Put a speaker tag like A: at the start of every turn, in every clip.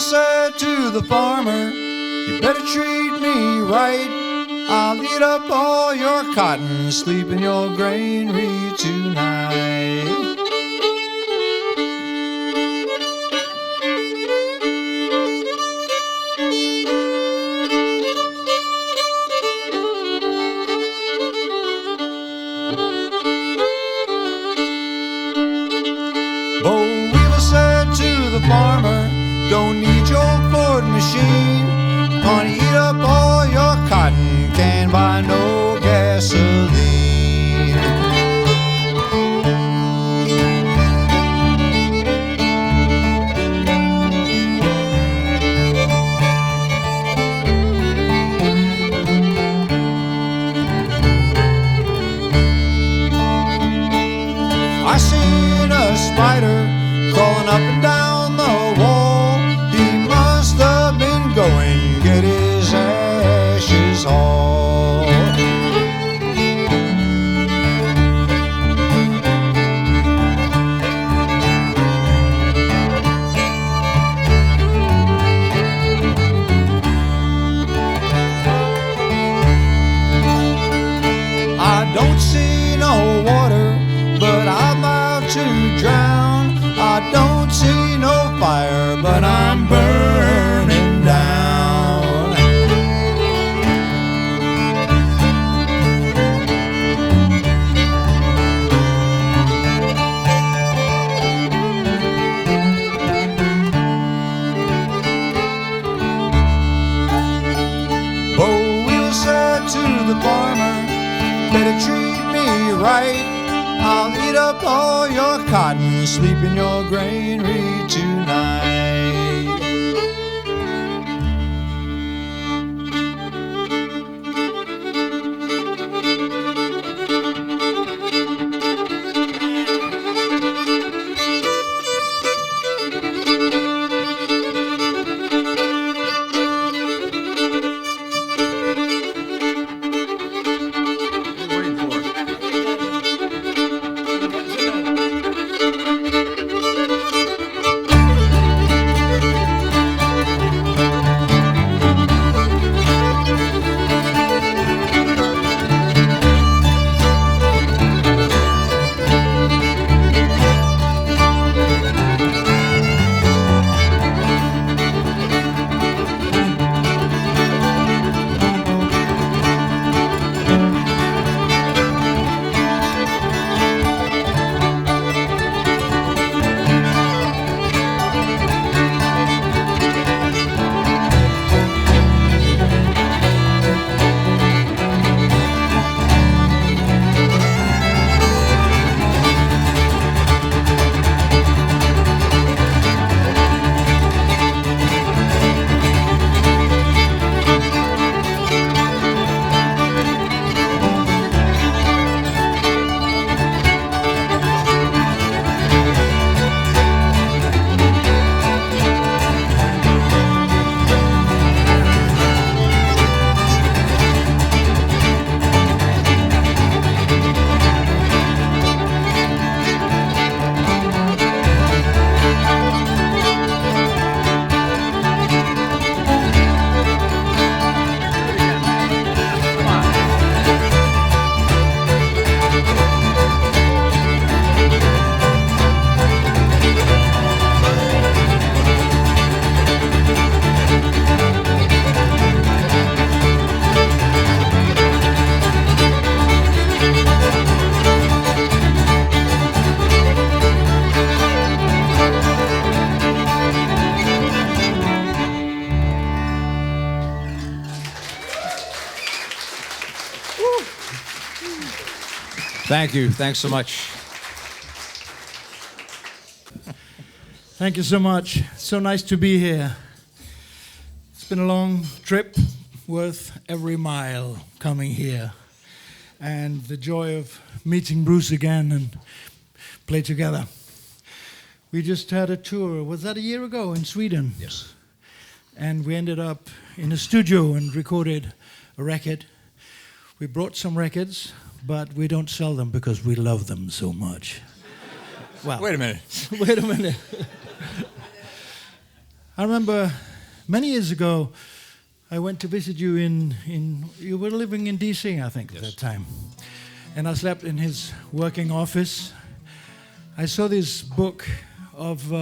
A: said to the farmer, you better treat me right. I'll eat up all your cotton, sleep in your granary tonight. The farmer don't need your Ford machine. Gonna eat up all your cotton, can't buy no gasoline. I seen a spider crawling up and down the wall. He must have been going get his ashes hauled. I don't see no water, but I'm about to drown. I don't see no fire, but I'm burning down. Bo-Wheel said to the farmer, better treat me right. I'll eat up all your cotton, sleep in your granary tonight.
B: Thank you. Thanks so much.
C: Thank you so much. So nice to be here. It's been a long trip, worth every mile coming here. And the joy of meeting Bruce again and play together. We just had a tour, was that a year ago, in Sweden?
B: Yes.
C: And we ended up in a studio and recorded a record. We brought some records, but we don't sell them because we love them so much. Well,
B: Wait a minute.
C: wait a minute. I remember many years ago, I went to visit you you were living in D.C., I think, at that time. And I slept in his working office. I saw this book of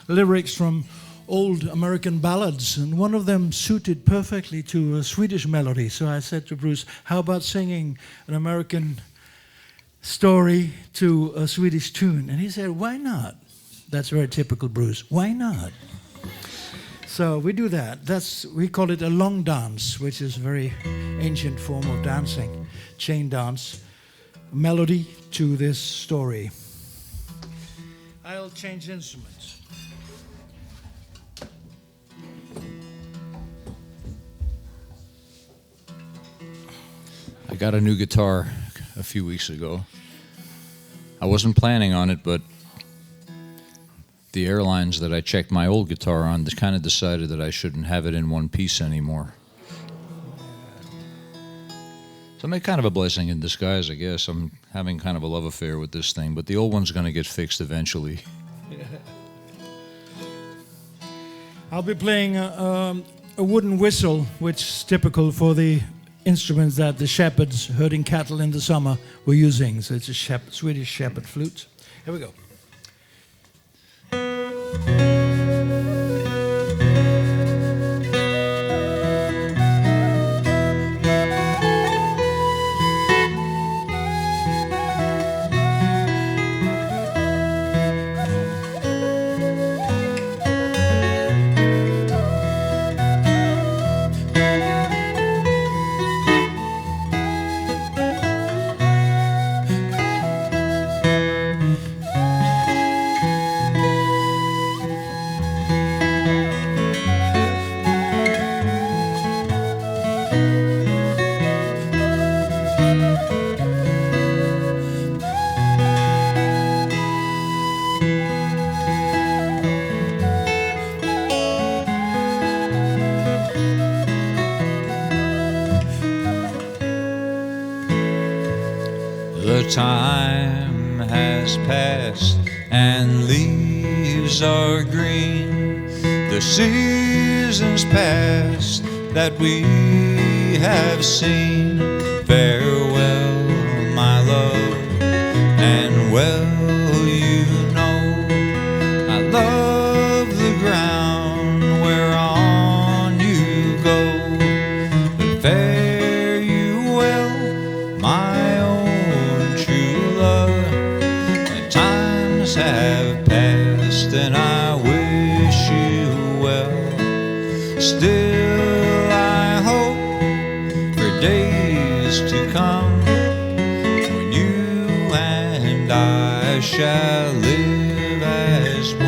C: lyrics from old American ballads, and one of them suited perfectly to a Swedish melody. So I said to Bruce, how about singing an American story to a Swedish tune? And he said, why not? That's very typical Bruce. Why not? So we do that. We call it a long dance, which is a very ancient form of dancing, chain dance, melody to this story. I'll change instruments.
B: I got a new guitar a few weeks ago. I wasn't planning on it, but the airlines that I checked my old guitar on kind of decided that I shouldn't have it in one piece anymore. So I'm kind of a blessing in disguise, I guess. I'm having kind of a love affair with this thing, but the old one's going to get fixed eventually.
C: I'll be playing a wooden whistle, which is typical for the instruments that the shepherds herding cattle in the summer were using. So it's a Swedish shepherd flute. Here we go.
B: The time has passed and leaves are green. The seasons past that we have seen. Farewell, my love, and well you know I love the ground whereon you go. But fare you well, my own true love. The times have passed and I wish you well. Still I hope for days to come when you and I shall live as one.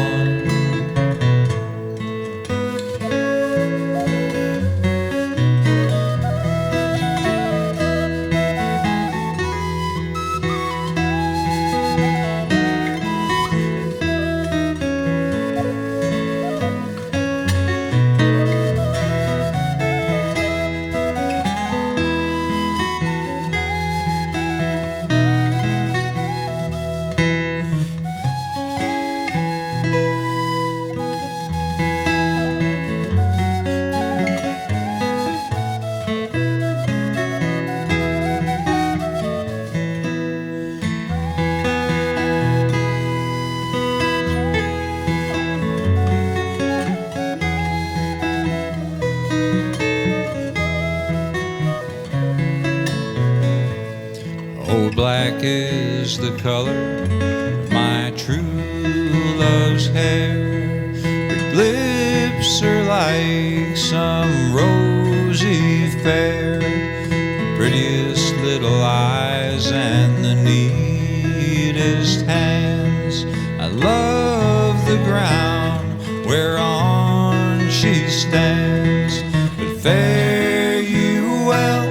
B: Oh, black is the color of my true love's hair. Her lips are like some rosy fair. The prettiest little eyes and the neatest hands. I love the ground whereon she stands. But fare you well,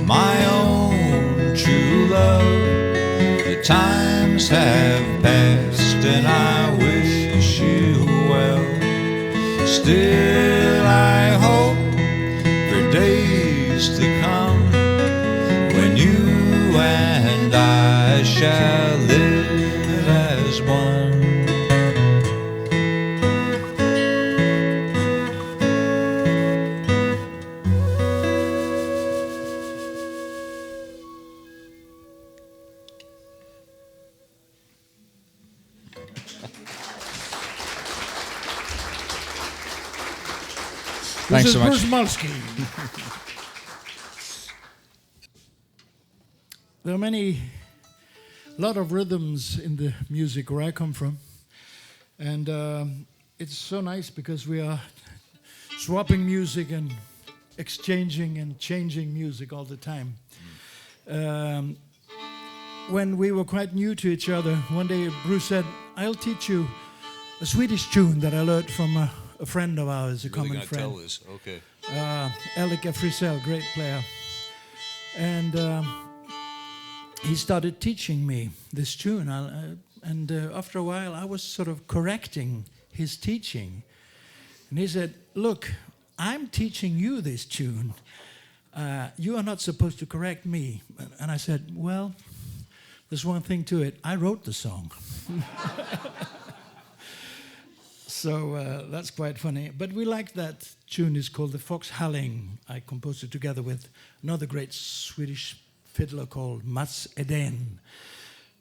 B: my own true love. The times have passed and I wish you well. Still I hope for days to come when you and I shall live as one. Thanks
C: This is
B: so much.
C: Bruce Molsky. There are lot of rhythms in the music where I come from, and it's so nice because we are swapping music and exchanging and changing music all the time. When we were quite new to each other, one day Bruce said, "I'll teach you a Swedish tune that I learned from a friend of ours, a common friend.
B: Tell this, okay.
C: Elika Frisell, great player." And he started teaching me this tune. And after a while, I was sort of correcting his teaching. And he said, "Look, I'm teaching you this tune. You are not supposed to correct me." And I said, "Well, there's one thing to it. I wrote the song." So that's quite funny. But we like that tune. It's called the Fox Halling. I composed it together with another great Swedish fiddler called Mats Edén.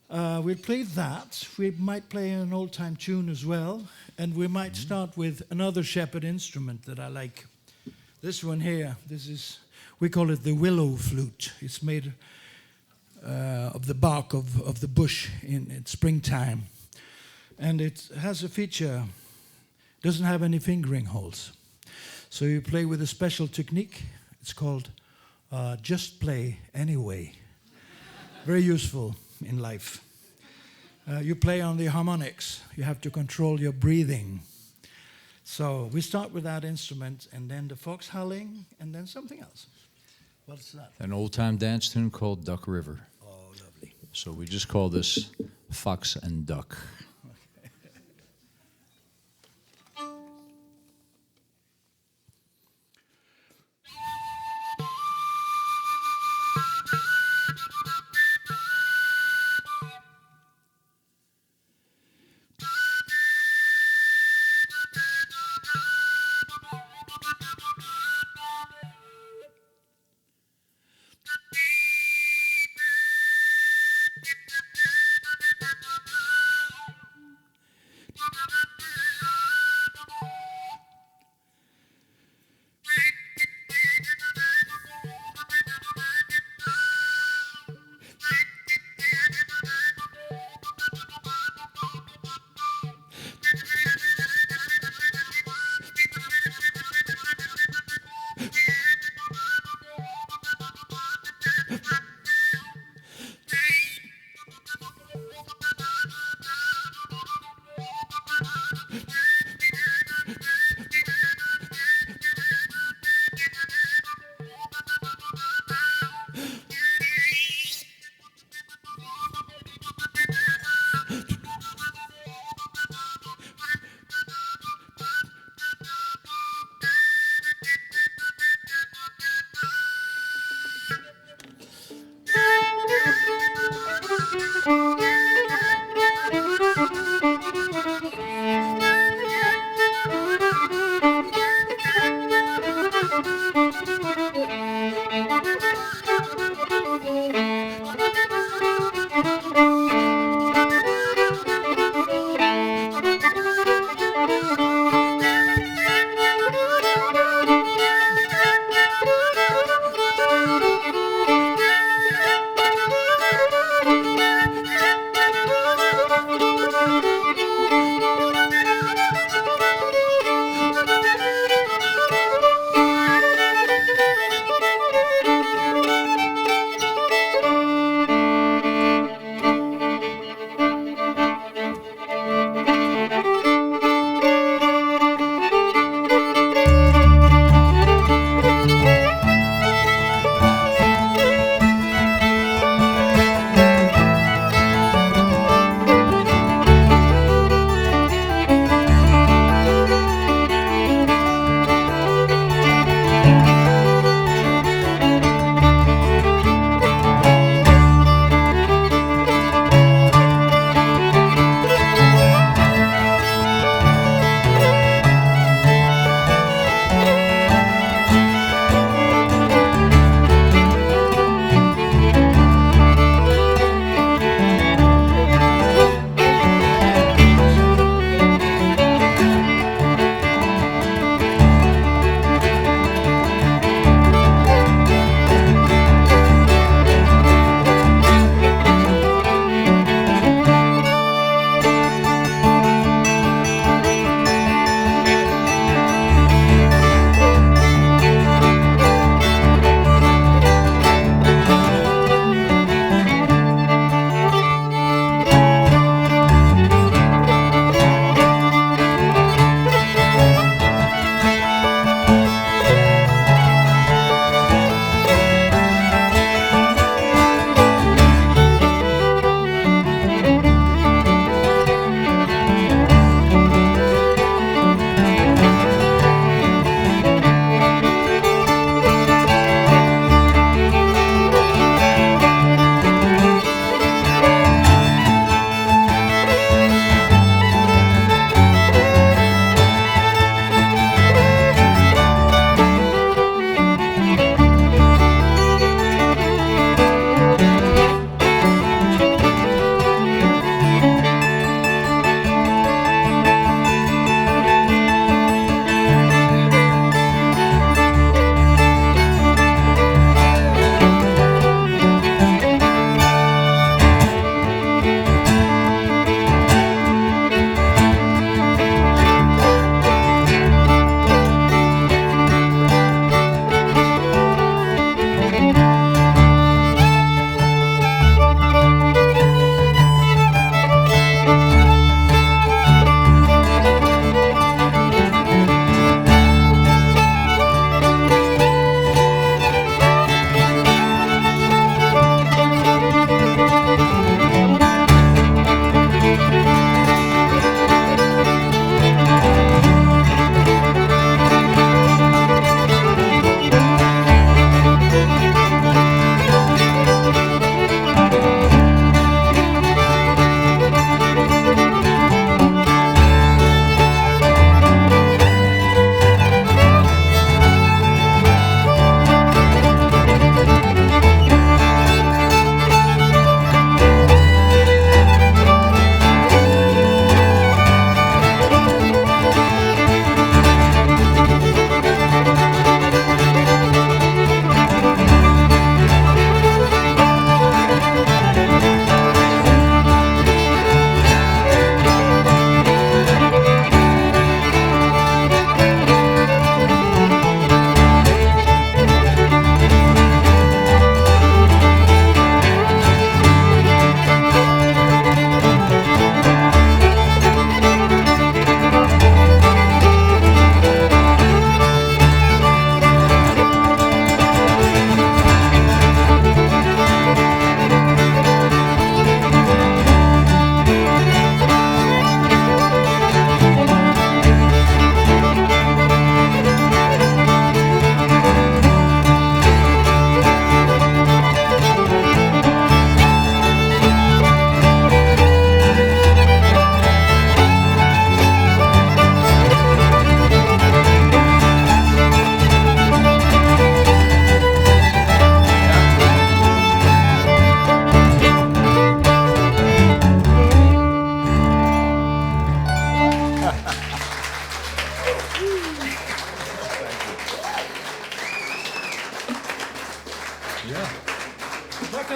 C: We'll play that. We might play an old-time tune as well. And we might start with another shepherd instrument that I like. This one here. We call it the willow flute. It's made of the bark of the bush in springtime. And it has a feature, doesn't have any fingering holes. So you play with a special technique. It's called just play anyway. Very useful in life. You play on the harmonics. You have to control your breathing. So we start with that instrument, and then the fox howling, and then something else. What's that?
B: An old-time dance tune called Duck River.
C: Oh, lovely.
B: So we just call this Fox and Duck.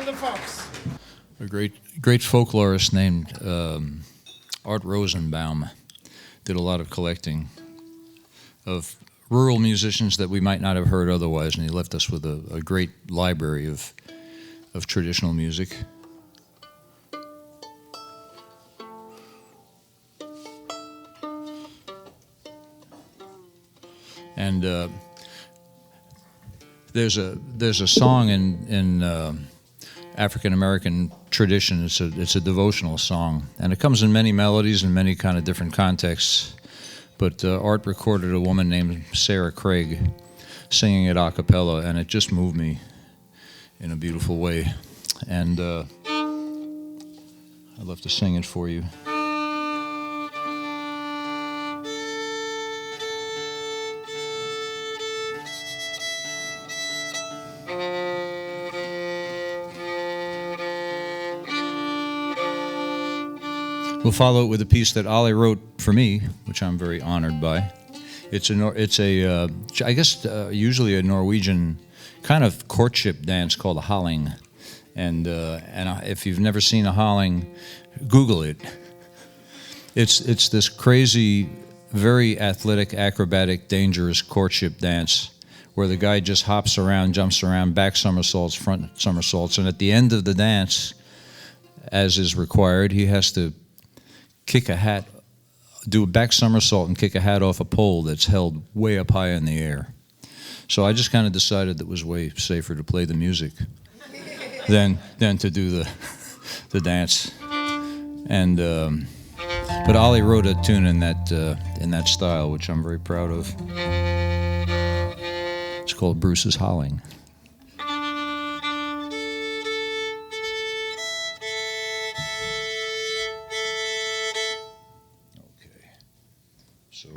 C: and the Fox.
B: A great folklorist named Art Rosenbaum did a lot of collecting of rural musicians that we might not have heard otherwise, and he left us with a great library of traditional music. And there's a song in African American tradition. It's a devotional song, and it comes in many melodies and many kind of different contexts. But Art recorded a woman named Sarah Craig singing it a cappella, and it just moved me in a beautiful way. And I'd love to sing it for you. We'll follow it with a piece that Ollie wrote for me, which I'm very honored by. It's I guess usually a Norwegian kind of courtship dance called a halling, and if you've never seen a halling, Google it. It's this crazy, very athletic, acrobatic, dangerous courtship dance where the guy just hops around, jumps around, back somersaults, front somersaults, and at the end of the dance, as is required, he has to kick a hat, do a back somersault and kick a hat off a pole that's held way up high in the air. So I just kind of decided that it was way safer to play the music than to do the dance. And but Ollie wrote a tune in that style, which I'm very proud of. It's called Bruce's Howling. So,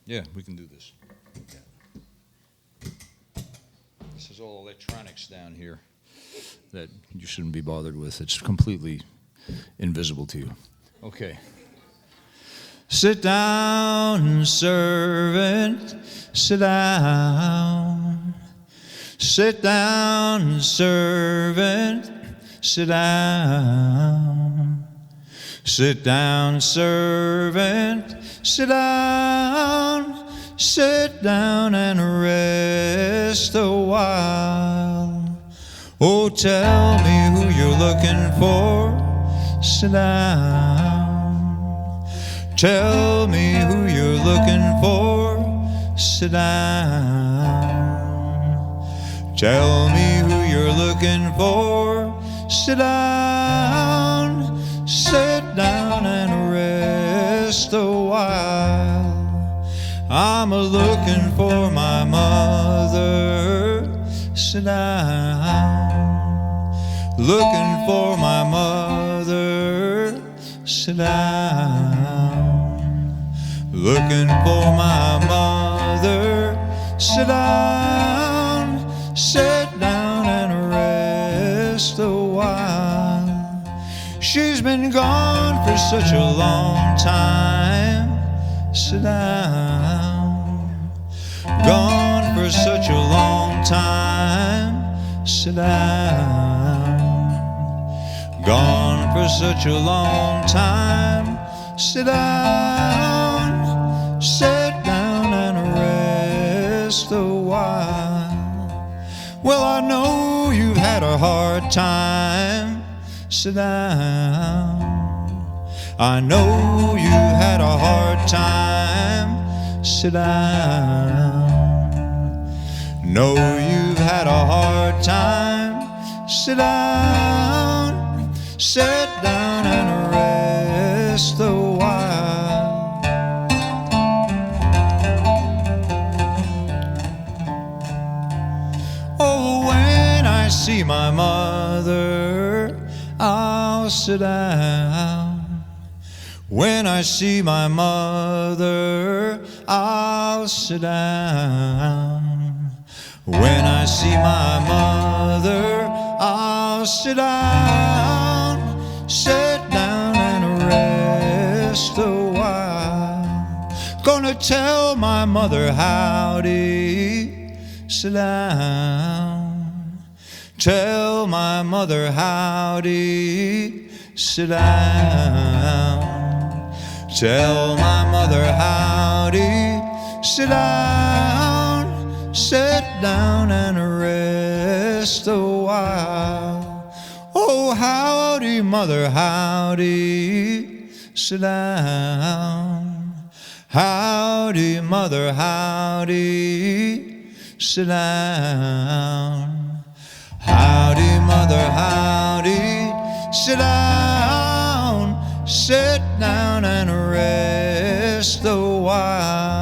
B: yeah, we can do this. This is all electronics down here that you shouldn't be bothered with. It's completely invisible to you. Okay. Sit down, servant, sit down. Sit down, servant, sit down. Sit down, servant, sit down. Sit down and rest a while. Oh, tell me who you're looking for. Sit down. Tell me who you're looking for. Sit down. Tell me who you're looking for. Sit down. Sit down and rest a while. I'm a-looking for my mother. Sit down. Looking for my mother. Sit down. Looking for my mother. Sit down. Sit down and rest a while. She's been gone for such a long time. Sit down. Gone for such a long time. Sit down. Gone for such a long time. Sit down. Sit down and rest a while. Well, I know you've had a hard time. Sit down. I know you had a hard time. Sit down. Know you've had a hard time. Sit down. Sit down and rest a while. Oh, when I see my mother, I'll sit down. When I see my mother, I'll sit down. When I see my mother, I'll sit down. Sit down and rest a while. Gonna tell my mother howdy. Sit down.
A: Tell my mother howdy, sit down. Tell my mother howdy, sit down and rest a while. Oh, howdy, mother, howdy, sit down. Howdy, mother, howdy, sit down. Howdy, mother, howdy, sit down and rest a while.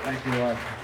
C: Thank you, Rod.